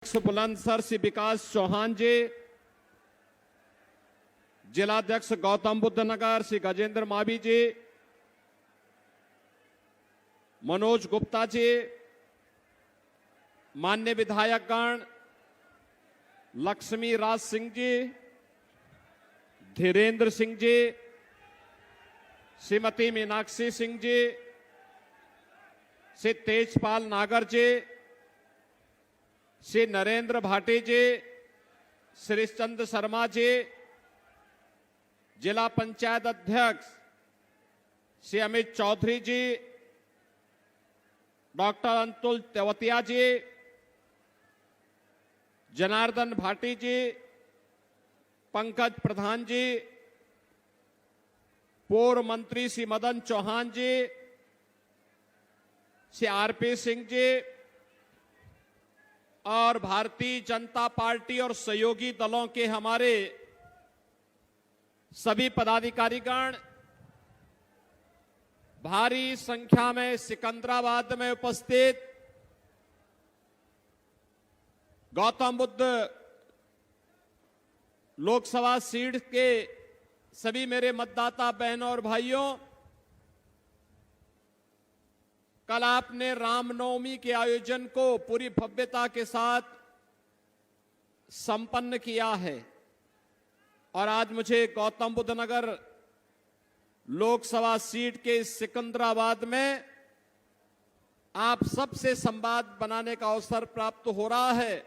बुलंदशहर श्री विकास चौहान जी, जिलाध्यक्ष गौतम बुद्ध नगर श्री गजेंद्र मावी जी, मनोज गुप्ता जी, मान्य विधायकगण लक्ष्मी राज सिंह जी, धीरेन्द्र सिंह जी, श्रीमती मीनाक्षी सिंह जी, श्री तेजपाल नागर जी, श्री नरेंद्र भाटी जी, श्री चंद शर्मा जी, जिला पंचायत अध्यक्ष श्री अमित चौधरी जी, डॉक्टर अंतुल तेवतिया जी, जनार्दन भाटी जी, पंकज प्रधान जी, पूर्व मंत्री श्री मदन चौहान जी, श्री आरपी सिंह जी और भारतीय जनता पार्टी और सहयोगी दलों के हमारे सभी पदाधिकारीगण, भारी संख्या में सिकंदराबाद में उपस्थित गौतम बुद्ध लोकसभा सीट के सभी मेरे मतदाता बहनों और भाइयों, कल आपने रामनवमी के आयोजन को पूरी भव्यता के साथ संपन्न किया है और आज मुझे गौतम बुद्ध नगर लोकसभा सीट के सिकंदराबाद में आप सबसे संवाद बनाने का अवसर प्राप्त हो रहा है।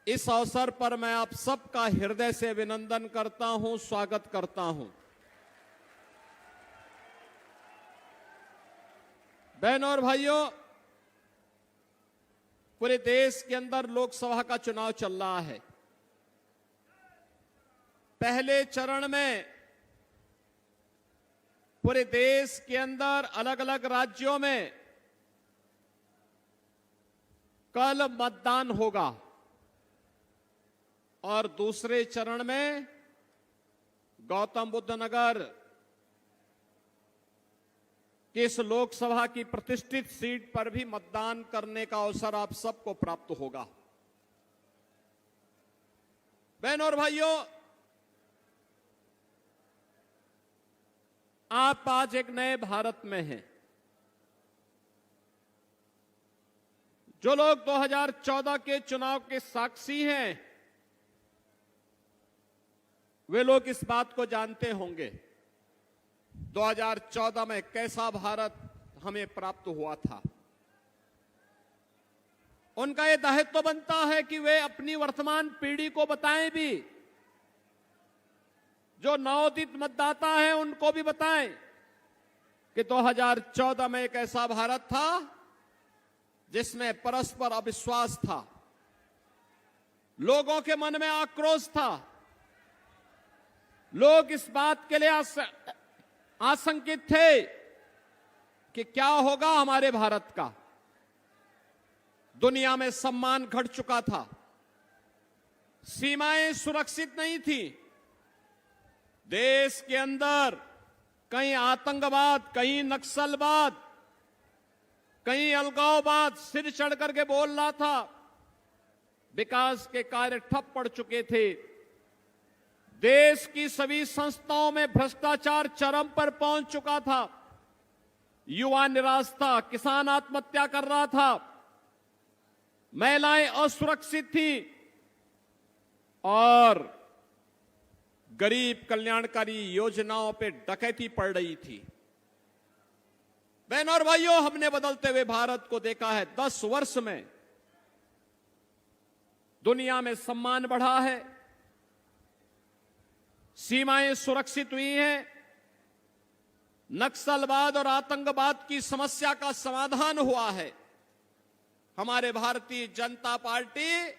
इस अवसर पर मैं आप सबका हृदय से अभिनंदन करता हूं, स्वागत करता हूं। बहनों और भाइयों, पूरे देश के अंदर लोकसभा का चुनाव चल रहा है। पहले चरण में पूरे देश के अंदर अलग अलग राज्यों में कल मतदान होगा और दूसरे चरण में गौतम बुद्ध नगर कि इस लोकसभा की प्रतिष्ठित सीट पर भी मतदान करने का अवसर आप सबको प्राप्त होगा। बहनों और भाइयों, आप आज एक नए भारत में हैं। जो लोग 2014 के चुनाव के साक्षी हैं, वे लोग इस बात को जानते होंगे 2014 में कैसा भारत हमें प्राप्त हुआ था। उनका यह दायित्व बनता है कि वे अपनी वर्तमान पीढ़ी को बताएं भी, जो नवोदित मतदाता हैं उनको भी बताएं कि 2014 में एक ऐसा भारत था जिसमें परस्पर अविश्वास था, लोगों के मन में आक्रोश था, लोग इस बात के लिए आशंकित थे कि क्या होगा हमारे भारत का। दुनिया में सम्मान घट चुका था, सीमाएं सुरक्षित नहीं थी, देश के अंदर कहीं आतंकवाद, कहीं नक्सलवाद, कहीं अलगाववाद सिर चढ़ करके बोल रहा था, विकास के कार्य ठप पड़ चुके थे, देश की सभी संस्थाओं में भ्रष्टाचार चरम पर पहुंच चुका था, युवा निराश था, किसान आत्महत्या कर रहा था, महिलाएं असुरक्षित थी और गरीब कल्याणकारी योजनाओं पे डकैती पड़ रही थी। बहनों और भाइयों, हमने बदलते हुए भारत को देखा है। 10 वर्ष में दुनिया में सम्मान बढ़ा है, सीमाएं सुरक्षित हुई हैं, नक्सलवाद और आतंकवाद की समस्या का समाधान हुआ है। हमारे भारतीय जनता पार्टी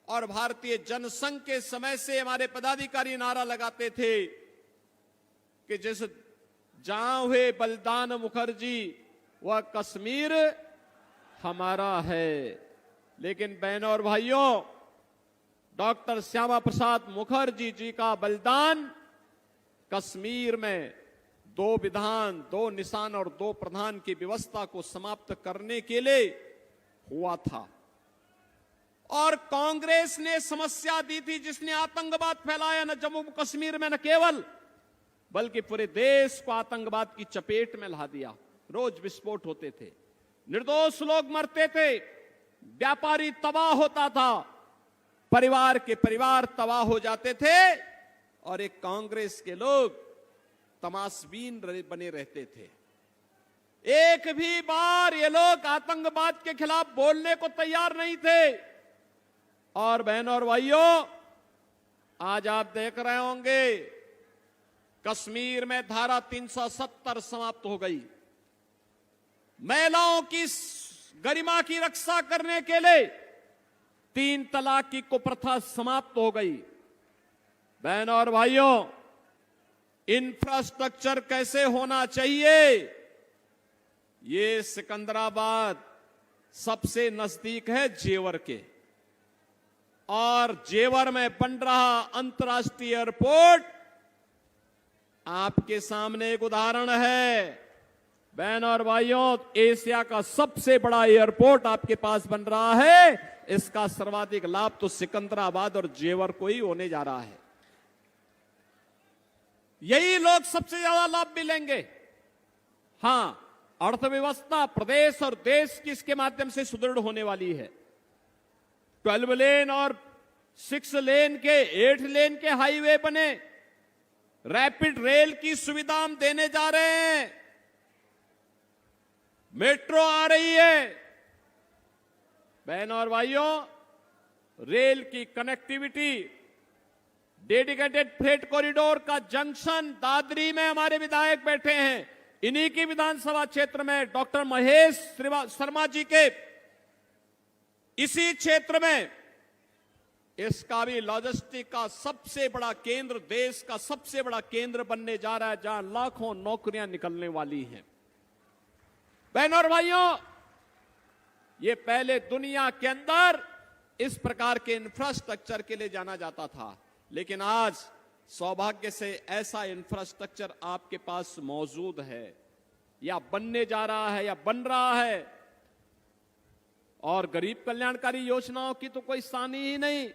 और भारतीय जनसंघ के समय से हमारे पदाधिकारी नारा लगाते थे कि जिस जहां हुए बलिदान मुखर्जी वह कश्मीर हमारा है। लेकिन बहनों और भाइयों, डॉक्टर श्यामा प्रसाद मुखर्जी जी का बलिदान कश्मीर में 2 विधान, 2 निशान और 2 प्रधान की व्यवस्था को समाप्त करने के लिए हुआ था। और कांग्रेस ने समस्या दी थी, जिसने आतंकवाद फैलाया न जम्मू कश्मीर में, न केवल बल्कि पूरे देश को आतंकवाद की चपेट में ला दिया। रोज विस्फोट होते थे, निर्दोष लोग मरते थे, व्यापारी तबाह होता था, परिवार के परिवार तबाह हो जाते थे, और एक कांग्रेस के लोग तमाशबीन बने रहते थे। एक भी बार ये लोग आतंकवाद के खिलाफ बोलने को तैयार नहीं थे। और बहनों और भाइयों, आज आप देख रहे होंगे कश्मीर में धारा 370 समाप्त हो गई। महिलाओं की गरिमा की रक्षा करने के लिए 3 तलाक की कुप्रथा समाप्त हो गई। बहनों और भाइयों, इंफ्रास्ट्रक्चर कैसे होना चाहिए, ये सिकंदराबाद सबसे नजदीक है जेवर के, और जेवर में बन रहा अंतर्राष्ट्रीय एयरपोर्ट आपके सामने एक उदाहरण है। बहनों और भाइयों, एशिया का सबसे बड़ा एयरपोर्ट आपके पास बन रहा है। इसका सर्वाधिक लाभ तो सिकंदराबाद और जेवर को ही होने जा रहा है। यही लोग सबसे ज्यादा लाभ भी लेंगे। हां, अर्थव्यवस्था प्रदेश और देश की इसके माध्यम से सुदृढ़ होने वाली है। 12 लेन और 6 लेन के 8 लेन के हाईवे बने, रैपिड रेल की सुविधा हम देने जा रहे हैं, मेट्रो आ रही है। बहनों और भाइयों, रेल की कनेक्टिविटी, डेडिकेटेड फ्रेट कॉरिडोर का जंक्शन दादरी में हमारे विधायक बैठे हैं, इन्हीं की विधानसभा क्षेत्र में डॉक्टर महेश शर्मा जी के इसी क्षेत्र में इसका भी लॉजिस्टिक का सबसे बड़ा केंद्र, देश का सबसे बड़ा केंद्र बनने जा रहा है, जहां लाखों नौकरियां निकलने वाली हैं। बहनों और भाइयों, ये पहले दुनिया के अंदर इस प्रकार के इंफ्रास्ट्रक्चर के लिए जाना जाता था, लेकिन आज सौभाग्य से ऐसा इंफ्रास्ट्रक्चर आपके पास मौजूद है, या बनने जा रहा है, या बन रहा है। और गरीब कल्याणकारी योजनाओं की तो कोई सानी ही नहीं।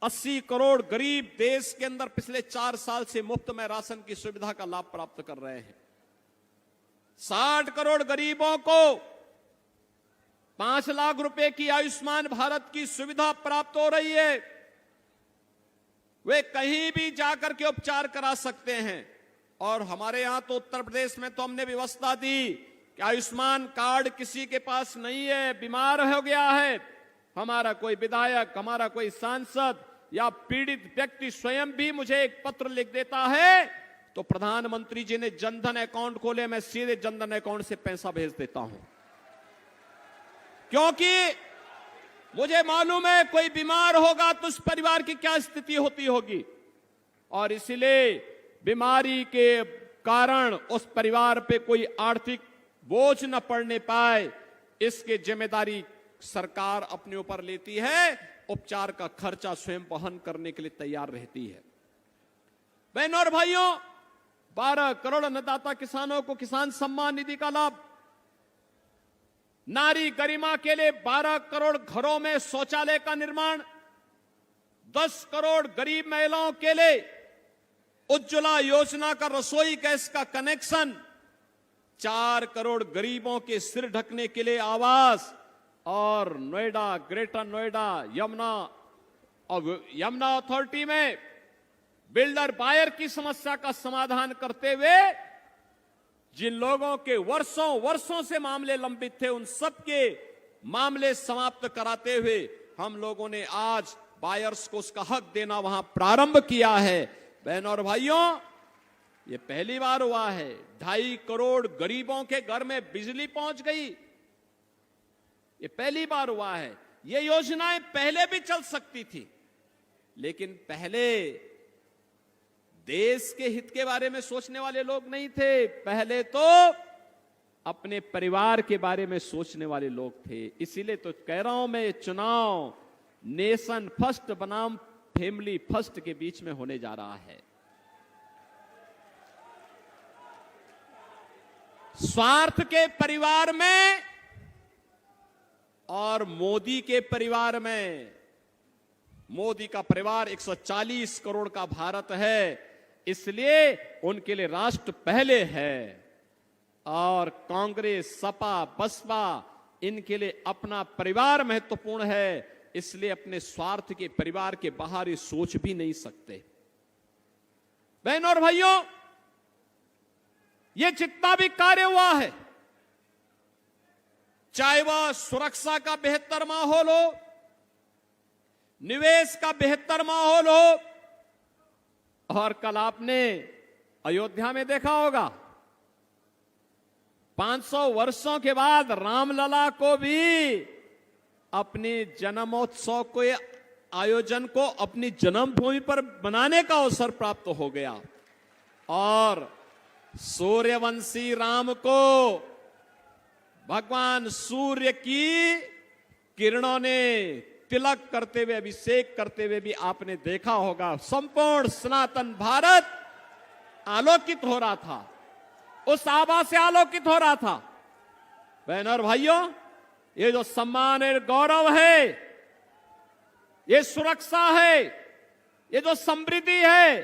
80 करोड़ गरीब देश के अंदर पिछले 4 साल से मुफ्त में राशन की सुविधा का लाभ प्राप्त कर रहे हैं। 60 करोड़ गरीबों को 5 लाख रुपए की आयुष्मान भारत की सुविधा प्राप्त हो रही है। वे कहीं भी जाकर के उपचार करा सकते हैं। और हमारे यहां तो उत्तर प्रदेश में तो हमने व्यवस्था दी कि आयुष्मान कार्ड किसी के पास नहीं है, बीमार हो गया है, हमारा कोई विधायक, हमारा कोई सांसद या पीड़ित व्यक्ति स्वयं भी मुझे एक पत्र लिख देता है, तो प्रधानमंत्री जी ने जनधन अकाउंट खोले, मैं सीधे जनधन अकाउंट से पैसा भेज देता हूं। क्योंकि मुझे मालूम है कोई बीमार होगा तो उस परिवार की क्या स्थिति होती होगी, और इसलिए बीमारी के कारण उस परिवार पे कोई आर्थिक बोझ न पड़ने पाए, इसकी जिम्मेदारी सरकार अपने ऊपर लेती है। उपचार का खर्चा स्वयं वहन करने के लिए तैयार रहती है। बहनों और भाइयों, 12 करोड़ अन्नदाता किसानों को किसान सम्मान निधि का लाभ, नारी गरिमा के लिए 12 करोड़ घरों में शौचालय का निर्माण, 10 करोड़ गरीब महिलाओं के लिए उज्ज्वला योजना का रसोई गैस का कनेक्शन, 4 करोड़ गरीबों के सिर ढकने के लिए आवास, और नोएडा, ग्रेटर नोएडा, यमुना अथॉरिटी में बिल्डर बायर की समस्या का समाधान करते हुए जिन लोगों के वर्षों से मामले लंबित थे, उन सबके मामले समाप्त कराते हुए हम लोगों ने आज बायर्स को उसका हक देना वहां प्रारंभ किया है। बहनों और भाइयों, ये पहली बार हुआ है। 2.5 करोड़ गरीबों के घर में बिजली पहुंच गई, ये पहली बार हुआ है। ये योजनाएं पहले भी चल सकती थी, लेकिन पहले देश के हित के बारे में सोचने वाले लोग नहीं थे, पहले तो अपने परिवार के बारे में सोचने वाले लोग थे। इसीलिए तो कह रहा हूं मैं, चुनाव नेशन फर्स्ट बनाम फैमिली फर्स्ट के बीच में होने जा रहा है। स्वार्थ के परिवार में और मोदी के परिवार में, मोदी का परिवार 140 करोड़ का भारत है, इसलिए उनके लिए राष्ट्र पहले है। और कांग्रेस, सपा, बसपा, इनके लिए अपना परिवार महत्वपूर्ण है, इसलिए अपने स्वार्थ के परिवार के बाहर ये सोच भी नहीं सकते। बहनों और भाइयों, ये जितना भी कार्य हुआ है, चाहे वह सुरक्षा का बेहतर माहौल हो, निवेश का बेहतर माहौल हो, और कल आपने अयोध्या में देखा होगा 500 वर्षों के बाद रामलला को भी अपने जन्मोत्सव के आयोजन को अपनी जन्मभूमि पर मनाने का अवसर प्राप्त हो गया। और सूर्यवंशी राम को भगवान सूर्य की किरणों ने तिलक करते हुए, अभिषेक करते हुए भी आपने देखा होगा। संपूर्ण सनातन भारत आलोकित हो रहा था, उस आभा से आलोकित हो रहा था। बहनों और भाइयों, ये जो सम्मान और गौरव है, ये सुरक्षा है, ये जो समृद्धि है,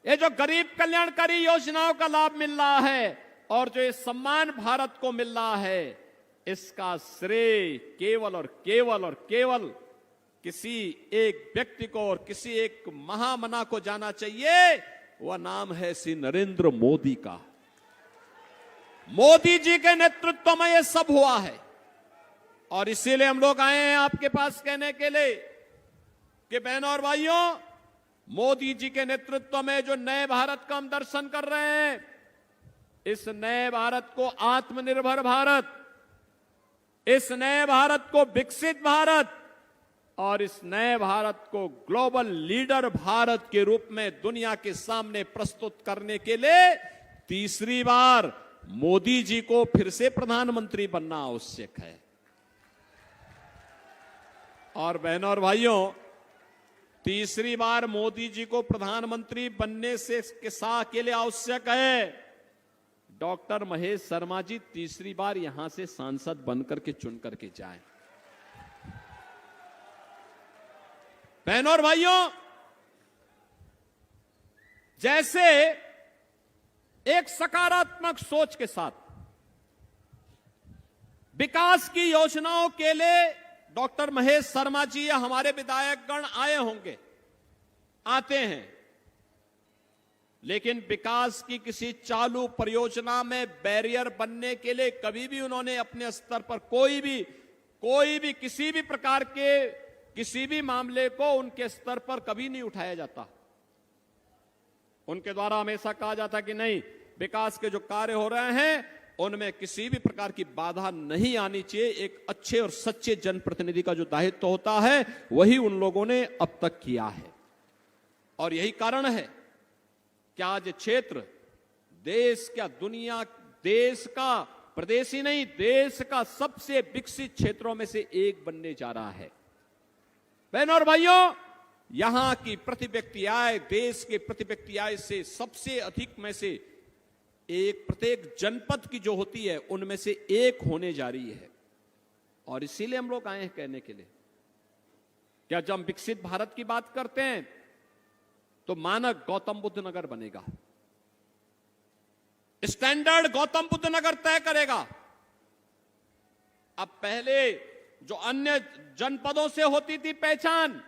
ये जो गरीब कल्याणकारी योजनाओं का लाभ मिल रहा है, और जो ये सम्मान भारत को मिल रहा है, इसका श्रेय केवल और केवल और केवल किसी एक व्यक्ति को और किसी एक महामना को जाना चाहिए। वह नाम है श्री नरेंद्र मोदी का। मोदी जी के नेतृत्व में यह सब हुआ है, और इसीलिए हम लोग आए हैं आपके पास कहने के लिए कि बहनों और भाइयों, मोदी जी के नेतृत्व में जो नए भारत का हम दर्शन कर रहे हैं, इस नए भारत को आत्मनिर्भर भारत, इस नए भारत को विकसित भारत, और इस नए भारत को ग्लोबल लीडर भारत के रूप में दुनिया के सामने प्रस्तुत करने के लिए तीसरी बार मोदी जी को फिर से प्रधानमंत्री बनना आवश्यक है। और बहनों और भाइयों, तीसरी बार मोदी जी को प्रधानमंत्री बनने से के लिए आवश्यक है डॉक्टर महेश शर्मा जी तीसरी बार यहां से सांसद बनकर के चुन करके जाएं। बहनों और भाइयों, जैसे एक सकारात्मक सोच के साथ विकास की योजनाओं के लिए डॉक्टर महेश शर्मा जी या हमारे विधायकगण आए होंगे, आते हैं, लेकिन विकास की किसी चालू परियोजना में बैरियर बनने के लिए कभी भी उन्होंने अपने स्तर पर कोई भी किसी भी प्रकार के किसी भी मामले को उनके स्तर पर कभी नहीं उठाया जाता। उनके द्वारा हमेशा कहा जाता कि नहीं, विकास के जो कार्य हो रहे हैं उनमें किसी भी प्रकार की बाधा नहीं आनी चाहिए। एक अच्छे और सच्चे जनप्रतिनिधि का जो दायित्व होता है वही उन लोगों ने अब तक किया है। और यही कारण है कि आज ये क्षेत्र देश क्या दुनिया, देश का, प्रदेश ही नहीं, देश का सबसे विकसित क्षेत्रों में से एक बनने जा रहा है। बहनों और भाइयों, यहां की प्रति व्यक्ति आय, देश के प्रति व्यक्ति आय से सबसे अधिक में से एक प्रत्येक जनपद की जो होती है उनमें से एक होने जा रही है। और इसीलिए हम लोग आए हैं कहने के लिए, क्या जब हम विकसित भारत की बात करते हैं तो मानक गौतम बुद्ध नगर बनेगा, स्टैंडर्ड गौतम बुद्ध नगर तय करेगा। अब पहले जो अन्य जनपदों से होती थी पहचान,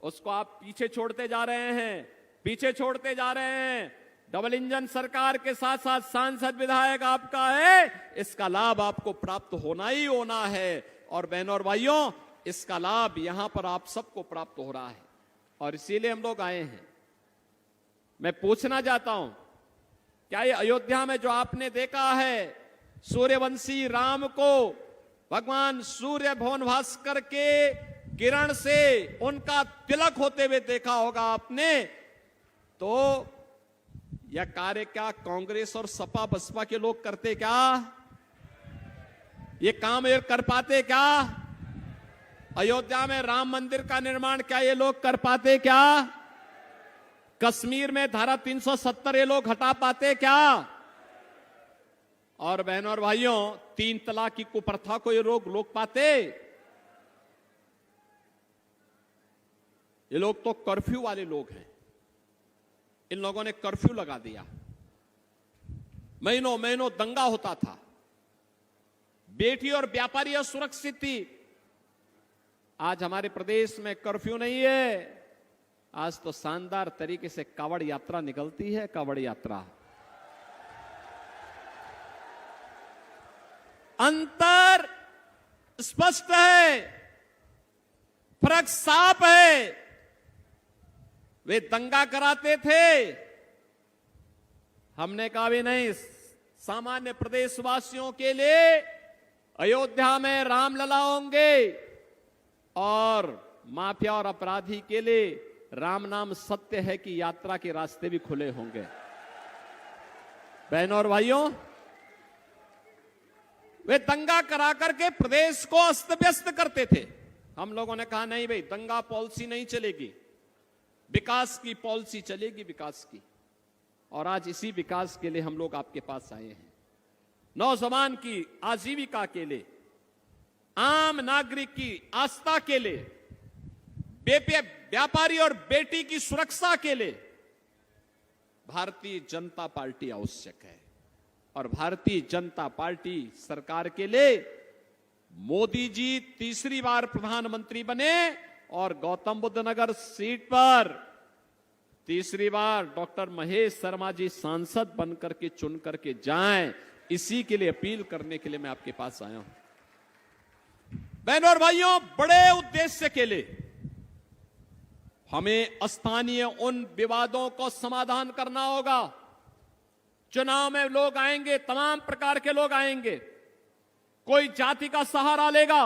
उसको आप पीछे छोड़ते जा रहे हैं, पीछे छोड़ते जा रहे हैं। डबल इंजन सरकार के साथ साथ सांसद विधायक आपका है, इसका लाभ आपको प्राप्त होना ही होना है। और बहनों और भाइयों, इसका लाभ यहां पर आप सबको प्राप्त हो रहा है, और इसीलिए हम लोग आए हैं। मैं पूछना चाहता हूं, क्या ये अयोध्या में जो आपने देखा है सूर्यवंशी राम को भगवान सूर्य भवन भास्कर के किरण से उनका तिलक होते हुए देखा होगा आपने, तो यह कार्य क्या कांग्रेस और सपा बसपा के लोग करते क्या? ये काम ये कर पाते क्या? अयोध्या में राम मंदिर का निर्माण क्या ये लोग कर पाते क्या? कश्मीर में धारा 370 ये लोग हटा पाते क्या? और बहनों और भाइयों, 3 तलाक की कुप्रथा को ये लोग रोक पाते? ये लोग तो कर्फ्यू वाले लोग हैं। इन लोगों ने कर्फ्यू लगा दिया, महीनों महीनों दंगा होता था, बेटी और व्यापारी असुरक्षित थी। आज हमारे प्रदेश में कर्फ्यू नहीं है। आज तो शानदार तरीके से कावड़ यात्रा निकलती है। कावड़ यात्रा, अंतर स्पष्ट है, फर्क साफ है। वे दंगा कराते थे, हमने कहा भी नहीं, सामान्य प्रदेशवासियों के लिए अयोध्या में रामलला होंगे और माफिया और अपराधी के लिए राम नाम सत्य है कि यात्रा के रास्ते भी खुले होंगे। बहनों और भाइयों, वे दंगा करा करके प्रदेश को अस्त व्यस्त करते थे। हम लोगों ने कहा नहीं भाई, दंगा पॉलिसी नहीं चलेगी, विकास की पॉलिसी चलेगी, विकास की। और आज इसी विकास के लिए हम लोग आपके पास आए हैं। नौजवान की आजीविका के लिए, आम नागरिक की आस्था के लिए, व्यापारी और बेटी की सुरक्षा के लिए भारतीय जनता पार्टी आवश्यक है। और भारतीय जनता पार्टी सरकार के लिए मोदी जी तीसरी बार प्रधानमंत्री बने और गौतम बुद्ध नगर सीट पर तीसरी बार डॉक्टर महेश शर्मा जी सांसद बनकर के चुन करके जाएं, इसी के लिए अपील करने के लिए मैं आपके पास आया हूं। बहनों और भाइयों, बड़े उद्देश्य के लिए हमें स्थानीय उन विवादों को समाधान करना होगा। चुनाव में लोग आएंगे, तमाम प्रकार के लोग आएंगे। कोई जाति का सहारा लेगा,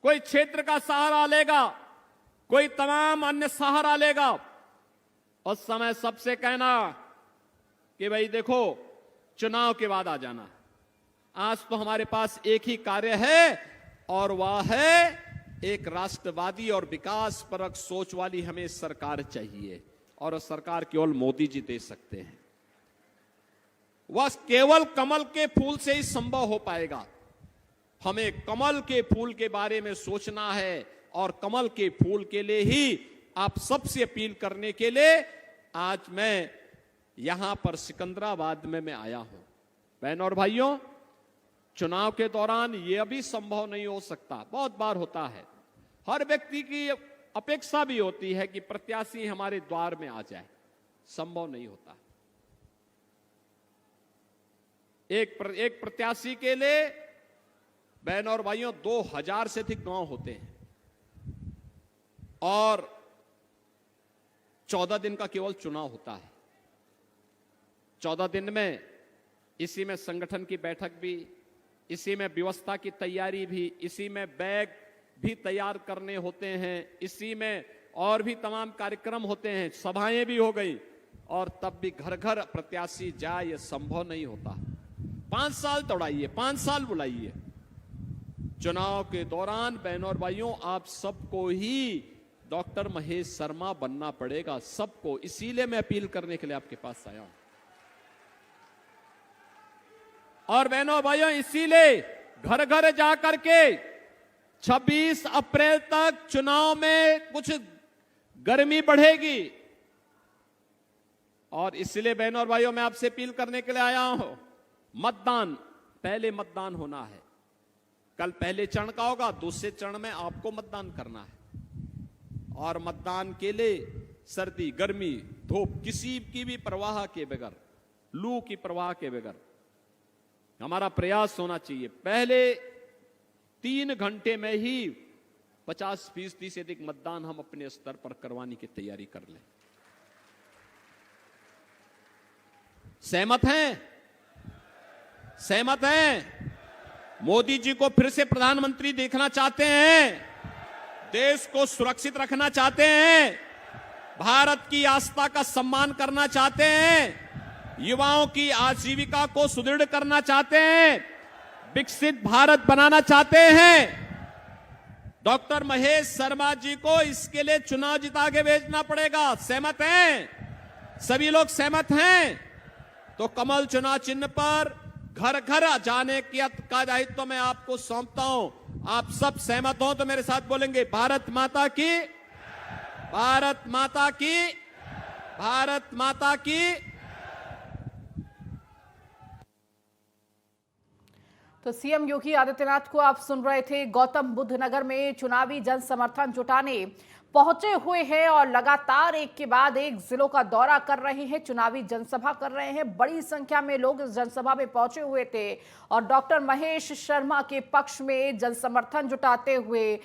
कोई क्षेत्र का सहारा लेगा, कोई तमाम अन्य सहारा लेगा। उस समय सबसे कहना कि भाई देखो, चुनाव के बाद आ जाना। आज तो हमारे पास एक ही कार्य है और वह है एक राष्ट्रवादी और विकास परक सोच वाली हमें सरकार चाहिए। और सरकार केवल मोदी जी दे सकते हैं। वह केवल कमल के फूल से ही संभव हो पाएगा। हमें कमल के फूल के बारे में सोचना है और कमल के फूल के लिए ही आप सबसे अपील करने के लिए आज मैं यहां पर सिकंदराबाद में मैं आया हूं। बहनों और भाइयों, चुनाव के दौरान यह भी संभव नहीं हो सकता, बहुत बार होता है। हर व्यक्ति की अपेक्षा भी होती है कि प्रत्याशी हमारे द्वार में आ जाए, संभव नहीं होता। एक प्रत्याशी के लिए बहनों और भाइयों 2000 से अधिक गांव होते हैं और 14 दिन का केवल चुनाव होता है। 14 दिन में इसी में संगठन की बैठक भी, इसी में व्यवस्था की तैयारी भी, इसी में बैग भी तैयार करने होते हैं, इसी में और भी तमाम कार्यक्रम होते हैं, सभाएं भी हो गई और तब भी घर घर प्रत्याशी जाए, यह संभव नहीं होता। 5 साल दौड़ाइए, 5 साल बुलाइए। चुनाव के दौरान बहनों और भाइयों, आप सबको ही डॉक्टर महेश शर्मा बनना पड़ेगा, सबको। इसीलिए मैं अपील करने के लिए आपके पास आया हूं। और बहनों और भाइयों, इसीलिए घर घर जाकर के 26 अप्रैल तक चुनाव में कुछ गर्मी बढ़ेगी और इसलिए बहनों और भाइयों, मैं आपसे अपील करने के लिए आया हूं। मतदान, पहले मतदान होना है। कल पहले चरण का होगा, दूसरे चरण में आपको मतदान करना है। और मतदान के लिए सर्दी, गर्मी, धूप, किसी की भी परवाह के बगैर, लू की परवाह के बगैर हमारा प्रयास होना चाहिए। पहले 3 घंटे में ही 50% से अधिक मतदान हम अपने स्तर पर करवाने की तैयारी कर लें। सहमत हैं? सहमत हैं? मोदी जी को फिर से प्रधानमंत्री देखना चाहते हैं, देश को सुरक्षित रखना चाहते हैं, भारत की आस्था का सम्मान करना चाहते हैं, युवाओं की आजीविका को सुदृढ़ करना चाहते हैं, विकसित भारत बनाना चाहते हैं। डॉक्टर महेश शर्मा जी को इसके लिए चुनाव जिता के भेजना पड़ेगा। सहमत हैं? सभी लोग सहमत हैं? तो कमल चुनाव चिन्ह पर घर घर जाने का दायित्व तो मैं आपको सौंपता हूं। आप सब सहमत हो तो मेरे साथ बोलेंगे, भारत माता की, भारत माता की, भारत माता की। तो सीएम योगी आदित्यनाथ को आप सुन रहे थे। गौतम बुद्ध नगर में चुनावी जन समर्थन जुटाने पहुंचे हुए हैं और लगातार एक के बाद एक जिलों का दौरा कर रहे हैं, चुनावी जनसभा कर रहे हैं। बड़ी संख्या में लोग इस जनसभा में पहुंचे हुए थे और डॉक्टर महेश शर्मा के पक्ष में जन समर्थन जुटाते हुए